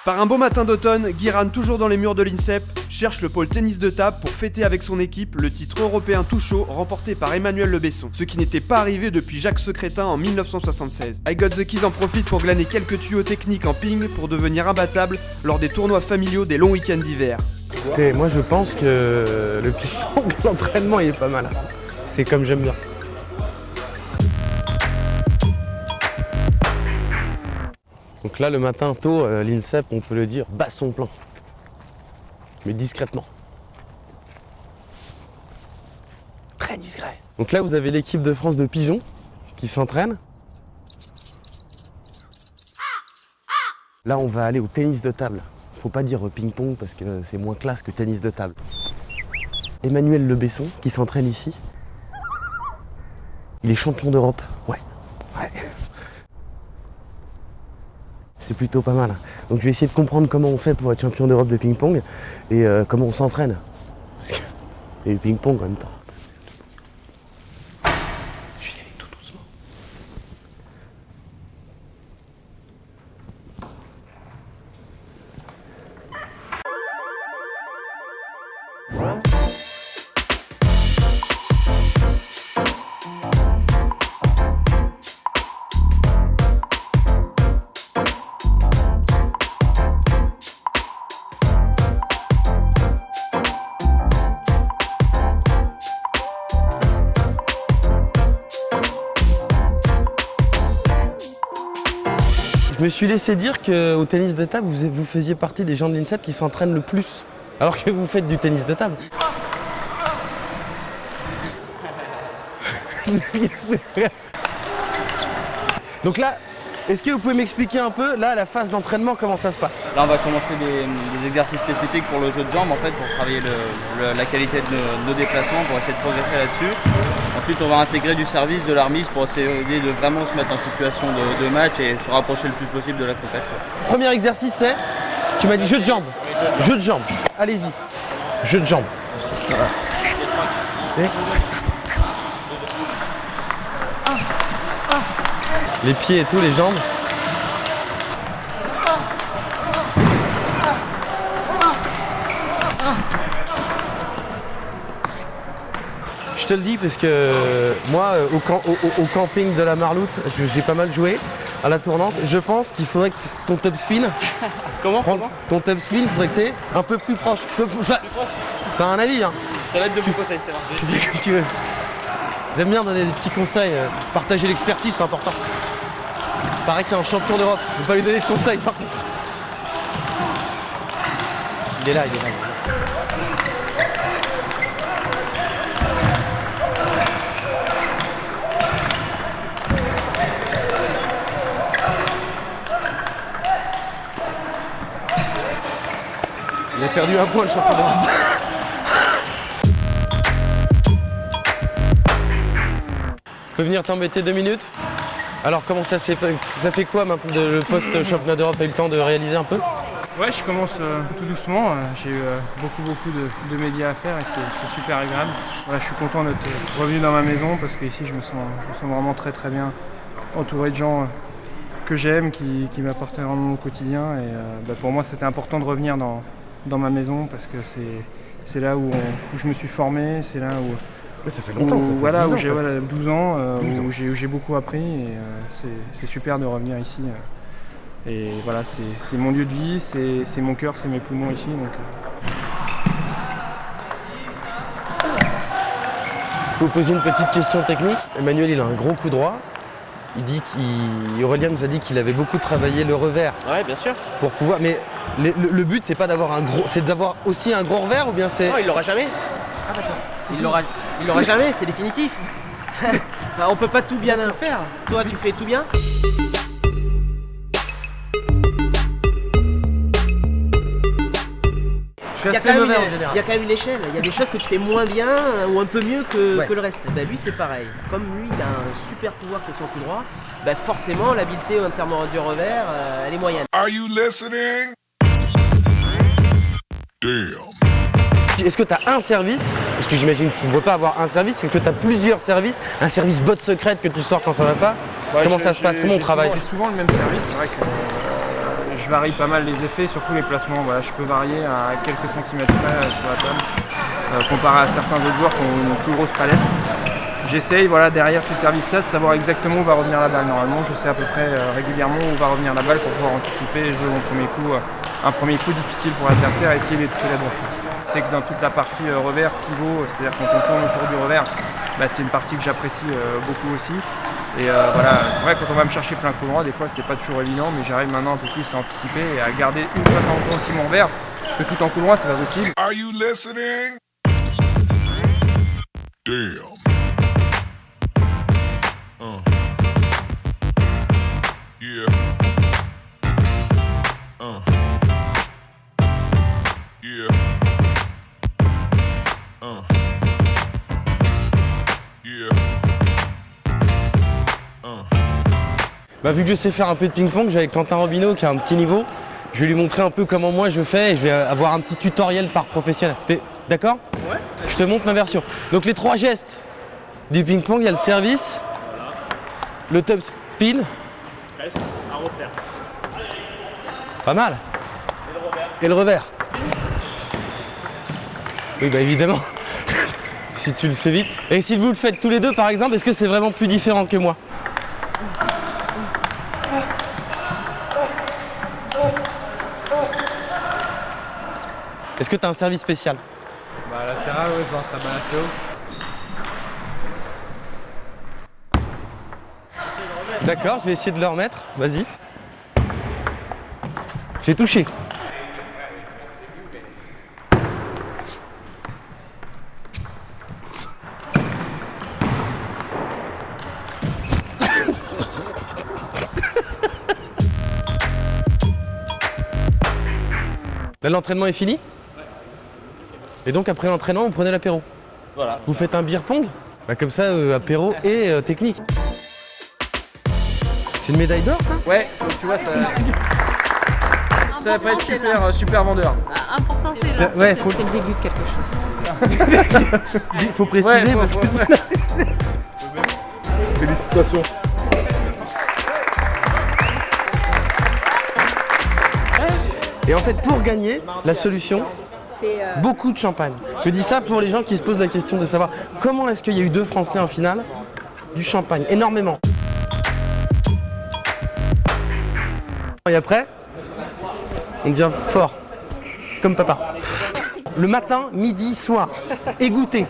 Par un beau matin d'automne, Guiran, toujours dans les murs de l'INSEP, cherche le pôle tennis de table pour fêter avec son équipe le titre européen tout chaud remporté par Emmanuel Le Besson, ce qui n'était pas arrivé depuis Jacques Secrétin en 1976. I Got The Keys en profite pour glaner quelques tuyaux techniques en ping pour devenir imbattable lors des tournois familiaux des longs week-ends d'hiver. Écoutez, moi je pense que le ping-pong, l'entraînement il est pas mal. C'est comme j'aime bien. Donc là le matin tôt, l'INSEP, on peut le dire, bat son plein. Mais discrètement. Très discret. Donc là vous avez l'équipe de France de pigeons qui s'entraîne. Là on va aller au tennis de table. Faut pas dire ping-pong parce que c'est moins classe que tennis de table. Emmanuel Le Besson qui s'entraîne ici. Il est champion d'Europe. Ouais. C'est plutôt pas mal. Donc je vais essayer de comprendre comment on fait pour être champion d'Europe de ping-pong et comment on s'entraîne. Parce que il y a du ping-pong en même temps. Je vais y aller tout doucement. Je me suis laissé dire qu'au tennis de table, vous faisiez partie des gens de l'INSEP qui s'entraînent le plus, alors que vous faites du tennis de table. Donc là, est-ce que vous pouvez m'expliquer un peu, là, la phase d'entraînement, comment ça se passe? Là, on va commencer des exercices spécifiques pour le jeu de jambes, en fait, pour travailler la qualité de nos déplacements, pour essayer de progresser là-dessus. Ensuite, on va intégrer du service, de la remise, pour essayer de vraiment se mettre en situation de match et se rapprocher le plus possible de la compète. Premier exercice, c'est, tu m'as dit jeu de jambes. Jeu de jambes. Allez-y. Jeu de jambes. Les pieds et tout, les jambes. Je te le dis parce que moi, au camping de la Marloute, j'ai pas mal joué à la tournante. Je pense qu'il faudrait que ton top spin, ton top spin, il faudrait que tu es un peu plus proche. C'est un avis, hein. Ça va être de bons conseils, c'est vrai. Tu fais comme tu veux. J'aime bien donner des petits conseils, partager l'expertise, c'est important. Pareil qu'il y a un champion d'Europe, je ne vais pas lui donner de conseils par contre. Il est là. Il a perdu un point le champion d'Europe. Je peux venir t'embêter 2 minutes? Alors comment ça fait quoi maintenant le post-championnat d'Europe? T'as eu le temps de réaliser un peu? Ouais, je commence tout doucement. J'ai eu beaucoup de médias à faire et c'est super agréable. Voilà, je suis content d'être revenu dans ma maison parce qu'ici je me sens vraiment très bien entouré de gens que j'aime, qui m'apportent vraiment au quotidien. Et pour moi c'était important de revenir dans ma maison parce que c'est là où je me suis formé, c'est là où... Mais ça fait longtemps, où j'ai 12 ans, où j'ai beaucoup appris et c'est super de revenir ici. Et voilà, c'est mon lieu de vie, c'est mon cœur, c'est mes poumons ici. Donc... Je peux vous poser une petite question technique. Emmanuel, il a un gros coup droit. Aurélien nous a dit qu'il avait beaucoup travaillé le revers. Ouais, bien sûr. Pour pouvoir. Mais le but, c'est pas d'avoir c'est d'avoir aussi un gros revers ou bien c'est. Non, il l'aura jamais. Ah d'accord. Il l'aura jamais, c'est définitif. On peut pas tout bien faire. Toi, tu fais tout bien. Il y a quand même une échelle, il y a des choses que tu fais moins bien ou un peu mieux que le reste. Bah, lui c'est pareil, comme lui il a un super pouvoir qui est son coup droit, bah, forcément l'habileté en termes du revers, elle est moyenne. Are you listening? Damn. Est-ce que tu as un service? Parce que j'imagine qu'on ne peut pas avoir un service, c'est que tu as plusieurs services, un service botte secrète que tu sors quand ça va pas. Comment ça se passe? Comment on travaille? J'ai souvent le même service, c'est vrai que je varie pas mal les effets, surtout les placements. Voilà, je peux varier à quelques centimètres près sur la table, comparé à certains autres joueurs qui ont une plus grosse palette. J'essaye, voilà, derrière ces service stats, de savoir exactement où va revenir la balle. Normalement, je sais à peu près régulièrement où va revenir la balle pour pouvoir anticiper et jouer mon premier coup. Un premier coup difficile pour l'adversaire et essayer de toucher l'adversaire. C'est que dans toute la partie revers, pivot, c'est-à-dire quand on tourne autour du revers, c'est une partie que j'apprécie beaucoup aussi. Et voilà, c'est vrai que quand on va me chercher plein coup droit, des fois c'est pas toujours évident, mais j'arrive maintenant un peu plus à anticiper et à garder une fois qu'on tourne aussi mon revers, parce que tout en coup droit c'est pas possible. Are you listening? Damn. Yeah. Yeah. Yeah. Vu que je sais faire un peu de ping-pong, j'ai avec Quentin Robineau qui a un petit niveau. Je vais lui montrer un peu comment moi je fais et je vais avoir un petit tutoriel par professionnel. T'es d'accord? Ouais. Je te montre ma version. Donc les 3 gestes du ping-pong, il y a le service, le top spin. À refaire. Pas mal. Et le revers. Oui, évidemment. Si tu le fais vite. Et si vous le faites tous les deux par exemple, est-ce que c'est vraiment plus différent que moi? Est-ce que tu as un service spécial? Latéral, ouais, je lance la balle assez haut. D'accord, je vais essayer de le remettre. Vas-y. J'ai touché. Là, l'entraînement est fini? Et donc après l'entraînement, vous prenez l'apéro? Voilà. Vous faites un beer pong? Comme ça, apéro et technique. C'est une médaille d'or, ça? Ouais, donc tu vois, ça va pas être super vendeur. Important, c'est là. Ouais, C'est le début de quelque chose. Il faut préciser parce que Félicitations. Et en fait, pour gagner, la solution, C'est beaucoup de champagne. Je dis ça pour les gens qui se posent la question de savoir comment est-ce qu'il y a eu 2 Français en finale? Du champagne, énormément. Et après, on devient fort, comme papa. Le matin, midi, soir, égoutter.